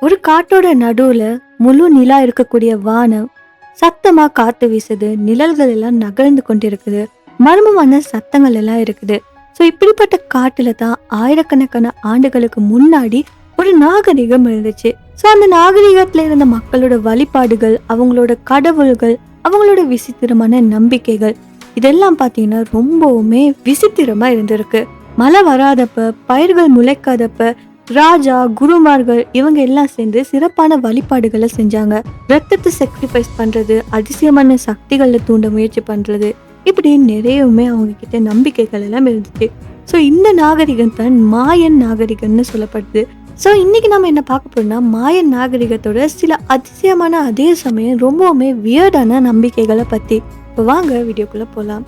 ஒரு காட்டோட நடுவுல முழு நிலா இருக்கக்கூடிய வானம், சத்தமா காத்து வீசுது, நிழல்கள் எல்லாம் நகர்ந்து கொண்டிருக்குது, மர்மமான சத்தங்கள் எல்லாம் இருக்குது. ஸோ இப்படிப்பட்ட காட்டுல தான் ஆயிரக்கணக்கான ஆண்டுகளுக்கு முன்னாடி ஒரு நாகரிகம் இருந்துச்சு. ஸோ அந்த நாகரிகத்துல இருந்த மக்களோட வழிபாடுகள், அவங்களோட கடவுள்கள், அவங்களோட விசித்திரமான நம்பிக்கைகள் இதெல்லாம் பார்த்தீங்கன்னா ரொம்பவுமே விசித்திரமா இருந்திருக்கு. மழை வராதப்ப, பயிர்கள் முளைக்காதப்ப ராஜா, குருமார்கள் இவங்க எல்லாம் சேர்ந்து சிறப்பான வழிபாடுகளை செஞ்சாங்க. ரத்தத்தை சாக்ரிஃபைஸ் பண்றது, அதிசயமான சக்திகளை தூண்ட முயற்சி பண்றது, இப்படி நிறையவுமே அவங்க கிட்ட நம்பிக்கைகள் எல்லாம் இருந்துச்சு. ஸோ இந்த நாகரிகம் தான் மாயன் நாகரிகம்னு சொல்லப்படுது. ஸோ இன்னைக்கு நம்ம என்ன பார்க்க போறோம்னா, மாயன் நாகரிகத்தோட சில அதிசயமான அதே சமயம் ரொம்பவுமே வியர்டான நம்பிக்கைகளை பத்தி. இப்போ வாங்க வீடியோக்குள்ள போலாம்.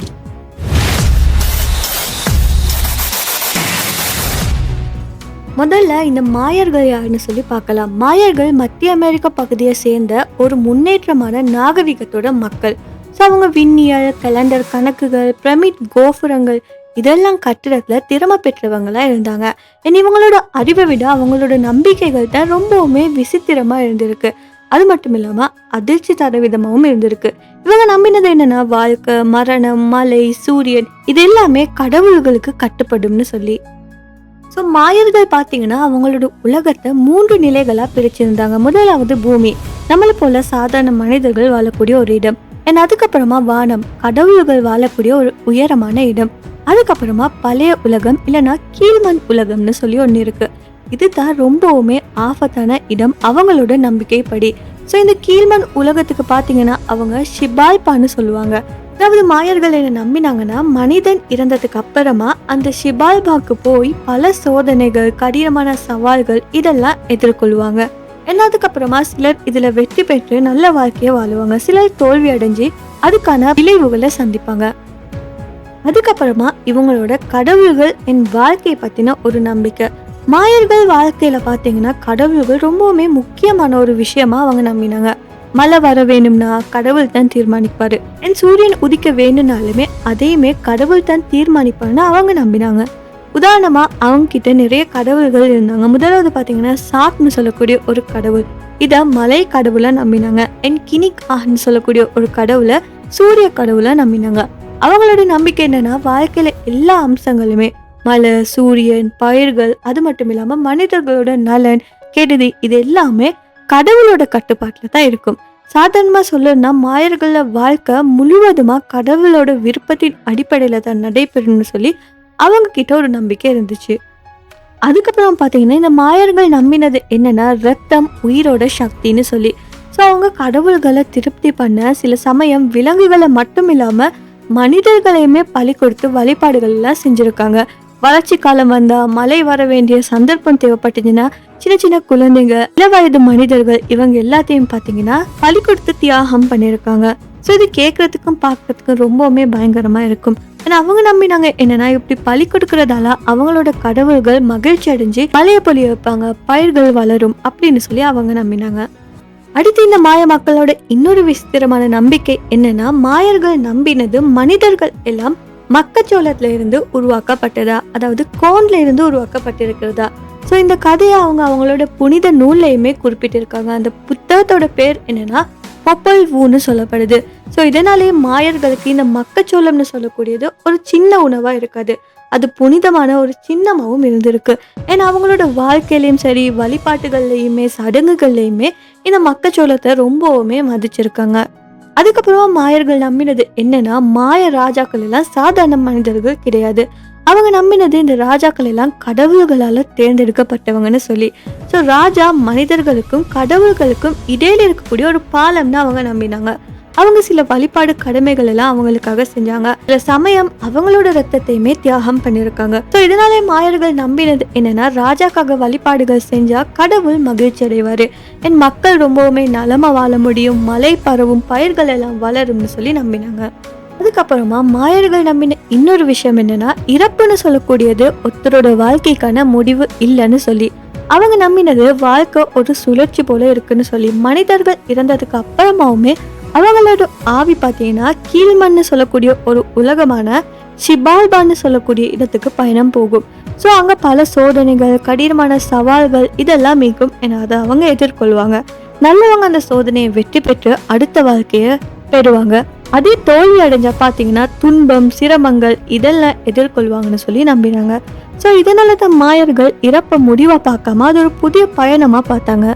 முதல்ல இந்த மாயர்கள் யாருன்னு சொல்லி பார்க்கலாம். மாயர்கள் மத்திய அமெரிக்கா பகுதியை சேர்ந்த ஒரு முன்னேற்றமான நாகரிகத்தோட மக்கள். ஸோ அவங்க விண்ணியல், கேலண்டர் கணக்குகள், பிரமிட் கோபுரங்கள் இதெல்லாம் கட்டிடத்துல திறமை பெற்றவங்களா இருந்தாங்க. இவங்களோட அறிவை விட அவங்களோட நம்பிக்கைகள் தான் ரொம்பவுமே விசித்திரமா இருந்திருக்கு. அது மட்டும் இல்லாம அதிர்ச்சி தர விதமாகவும் இருந்திருக்கு. இவங்க நம்பினது என்னன்னா, வாழ்க்கை, மரணம், மலை, சூரியன் இது எல்லாமே கடவுள்களுக்கு கட்டுப்படும்னு சொல்லி. ஸோ மாயர்கள் பார்த்தீங்கன்னா அவங்களோட உலகத்தை 3 நிலைகளாக பிரிச்சிருந்தாங்க. முதலாவது பூமி, நம்மளை போல சாதாரண மனிதர்கள் வாழக்கூடிய ஒரு இடம். அதுக்கப்புறமா வானம், கடவுள்கள் வாழக்கூடிய ஒரு உயரமான இடம். அதுக்கப்புறமா பழைய உலகம் இல்லைன்னா கீழ்மண் உலகம்னு சொல்லி ஒன்று இருக்கு. இதுதான் ரொம்பவுமே ஆபத்தான இடம் அவங்களோட நம்பிக்கைப்படி. ஸோ இந்த கீழ்மண் உலகத்துக்கு பார்த்தீங்கன்னா அவங்க ஷிபால்பான்னு சொல்லுவாங்க. அதாவது மாயர்கள் என்ன நம்பினாங்கன்னா, மனிதன் இறந்ததுக்கு அப்புறமா அந்த ஷிபால்பாக்கு போய் பல சோதனைகள், கடினமான சவால்கள் இதெல்லாம் எதிர்கொள்வாங்க. அதுக்கப்புறமா சிலர் இதுல வெற்றி பெற்று நல்ல வாழ்க்கையை வாழுவாங்க. சிலர் தோல்வி அடைஞ்சு அதுக்கான விளைவுகளை சந்திப்பாங்க. அதுக்கப்புறமா இவங்களோட கடவுள்கள் என் வாழ்க்கையை பத்தின ஒரு நம்பிக்கை. மாயர்கள் வாழ்க்கையில பாத்தீங்கன்னா கடவுள்கள் ரொம்பவுமே முக்கியமான ஒரு விஷயமா அவங்க நம்பினாங்க. மழை வர வேணும்னா கடவுள் தான் தீர்மானிப்பாரு. சூரியன் உதிக்க வேணும்னாலுமே அதையுமே கடவுள் தான் தீர்மானிப்பாருன்னு அவங்க நம்பினாங்க. உதாரணமா அவங்க கிட்ட நிறைய கடவுள்கள் இருந்தாங்க. முதலாவது பாத்தீங்கன்னா சாக்னு சொல்லக்கூடிய ஒரு கடவுள், இத மலை கடவுளை நம்பினாங்க. கினிக் ஆஹ்னு சொல்லக்கூடிய ஒரு கடவுளை சூரிய கடவுளை நம்பினாங்க. அவங்களோட நம்பிக்கை என்னன்னா, வாழ்க்கையில எல்லா அம்சங்களுமே மழை, சூரியன், பயிர்கள், அது மட்டும் இல்லாம மனிதர்களோட நலன், கெடுதி இது எல்லாமே கடவுளோட கட்டுப்பாட்டுல தான் இருக்கும். சாதாரணமா சொல்லணும்னா மாயர்கள வாழ்க்கை முழுவதுமா கடவுளோட விருப்பத்தின் அடிப்படையில தான் நடைபெறும்னு சொல்லி அவங்க கிட்ட ஒரு நம்பிக்கை இருந்துச்சு. அதுக்கப்புறம் பாத்தீங்கன்னா இந்த மாயர்கள் நம்பினது என்னன்னா, ரத்தம் உயிரோட சக்தின்னு சொல்லி. ஸோ அவங்க கடவுள்களை திருப்தி பண்ண சில சமயம் விலங்குகளை மட்டும் இல்லாம மனிதர்களையுமே பலி கொடுத்து வழிபாடுகள் எல்லாம் செஞ்சிருக்காங்க. வறட்சி காலம் வந்தா, மழை வர வேண்டிய சந்தர்ப்பம் தேவைப்பட்டுச்சுன்னா சின்ன சின்ன குழந்தைங்க, இள வயது மனிதர்கள் இவங்க எல்லாத்தையும் பார்த்தீங்கன்னா பலி கொடுத்து தியாகம் பண்ணியிருக்காங்க. ஸோ இது கேட்கறதுக்கும் பார்க்கறதுக்கும் ரொம்பவுமே பயங்கரமா இருக்கும். ஏன்னா அவங்க நம்பினாங்க என்னன்னா, இப்படி பலி கொடுக்கறதால அவங்களோட கடவுள்கள் மகிழ்ச்சி அடைஞ்சு மழையை பொழிய வைப்பாங்க, பயிர்கள் வளரும் அப்படின்னு சொல்லி அவங்க நம்பினாங்க. அடுத்து இந்த மாய மக்களோட இன்னொரு விசித்திரமான நம்பிக்கை என்னன்னா, மாயர்கள் நம்பினது மனிதர்கள் எல்லாம் மக்கச்சோளத்துல இருந்து உருவாக்கப்பட்டதா, அதாவது கோன்ல இருந்து உருவாக்கப்பட்டிருக்கிறதா. ஸோ இந்த கதையை அவங்களோட புனித நூல்லையுமே குறிப்பிட்டிருக்காங்க. அந்த புத்தகத்தோட பேர் என்னன்னா பொப்பல் வூன்னு சொல்லப்படுது. ஸோ இதனாலேயே மாயர்களுக்கு இந்த மக்கச்சோளம்னு சொல்லக்கூடியது ஒரு சின்ன உணவா இருக்காது, அது புனிதமான ஒரு சின்னமாகவும் இருந்திருக்கு. ஏன்னா அவங்களோட வாழ்க்கையிலையும் சரி, வழிபாட்டுகள்லையுமே சடங்குகள்லையுமே இந்த மக்கச்சோளத்தை ரொம்பவுமே மதிச்சிருக்காங்க. அதுக்கப்புறமா மாயர்கள் நம்பினது என்னன்னா, மாய ராஜாக்கள் எல்லாம் சாதாரண மனிதர்கள் கிடையாது. அவங்க நம்பினது இந்த ராஜாக்கள் எல்லாம் கடவுள்களால தேர்ந்தெடுக்கப்பட்டவங்கன்னு சொல்லி. ஸோ ராஜா மனிதர்களுக்கும் கடவுள்களுக்கும் இடையில இருக்கக்கூடிய ஒரு பாலம்னு அவங்க நம்பினாங்க. அவங்க சில வழிபாடு கடமைகள் எல்லாம் அவங்களுக்காக செஞ்சாங்க. சில சமயம் அவங்களோட ரத்தத்தையுமே தியாகம் பண்ணியிருக்காங்க. ஸோ இதனாலே மாயர்கள் நம்பினது என்னன்னா, ராஜாக்காக வழிபாடுகள் செஞ்சா கடவுள் மகிழ்ச்சி அடைவாரு, என் மக்கள் ரொம்பவுமே நலமா வாழ முடியும், மழை பரவும், பயிர்கள் எல்லாம் வளரும்னு சொல்லி நம்பினாங்க. அதுக்கப்புறமா மாயர்கள் நம்பின இன்னொரு விஷயம் என்னன்னா, இறப்புன்னு சொல்லக்கூடியது ஒருத்தரோட வாழ்க்கைக்கான முடிவு இல்லைன்னு சொல்லி. அவங்க நம்பினது வாழ்க்கை ஒரு சுழற்சி போல இருக்குன்னு சொல்லி. மனிதர்கள் இறந்ததுக்கு அப்புறமாவுமே அவங்களோட ஆவி பார்த்தீங்கன்னா கீழ்மண்ணு சொல்லக்கூடிய ஒரு உலகமான ஷிபால்பான்னு சொல்லக்கூடிய இடத்துக்கு பயணம் போகும். ஸோ அங்கே பல சோதனைகள், கடினமான சவால்கள் இதெல்லாம் இருக்கும் என அதை அவங்க எதிர்கொள்வாங்க. நல்லவங்க அந்த சோதனையை வெற்றி பெற்று அடுத்த வாழ்க்கையை பெறுவாங்க. அதே தோல்வி அடைஞ்சா பார்த்தீங்கன்னா துன்பம், சிரமங்கள் இதெல்லாம் எதிர்கொள்வாங்கன்னு சொல்லி நம்பினாங்க. ஸோ இதனால தான் மாயர்கள் இறப்ப முடிவாக பார்க்காம அது ஒரு புதிய பயணமாக பார்த்தாங்க.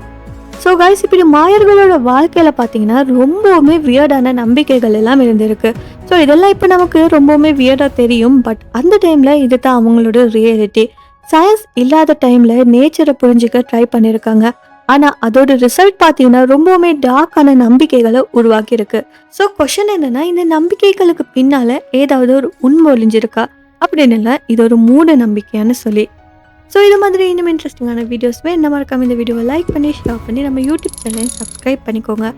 ஸோ கைஸ், இப்படி மாயர்களோட வாழ்க்கையில் பார்த்தீங்கன்னா ரொம்பவுமே வியர்டான நம்பிக்கைகள் எல்லாம் இருந்திருக்கு. ஸோ இதெல்லாம் இப்போ நமக்கு ரொம்பவுமே வியர்டாக தெரியும். பட் அந்த டைமில் இது தான் அவங்களோட ரியாலிட்டி. சயின்ஸ் இல்லாத டைமில் நேச்சரை புரிஞ்சுக்க ட்ரை பண்ணியிருக்காங்க. ஆனால் அதோட ரிசல்ட் பார்த்தீங்கன்னா ரொம்பவுமே டார்க்கான நம்பிக்கைகளை உருவாக்கியிருக்கு. ஸோ கொஷன் என்னன்னா, இந்த நம்பிக்கைகளுக்கு பின்னால் ஏதாவது ஒரு உண்மை ஒளிஞ்சிருக்கா அப்படின்னு இல்லை, இது ஒரு மூட நம்பிக்கையான்னு சொல்லி. ஸோ இது மாதிரி இன்னும் இன்ட்ரெஸ்டிங்கான வீடியோஸ் வேணும், மறக்காம இந்த வீடியோவை லைக் பண்ணி ஷேர் பண்ணி நம்ம யூடியூப் சேனலை சப்ஸ்கிரைப் பண்ணிக்கோங்க.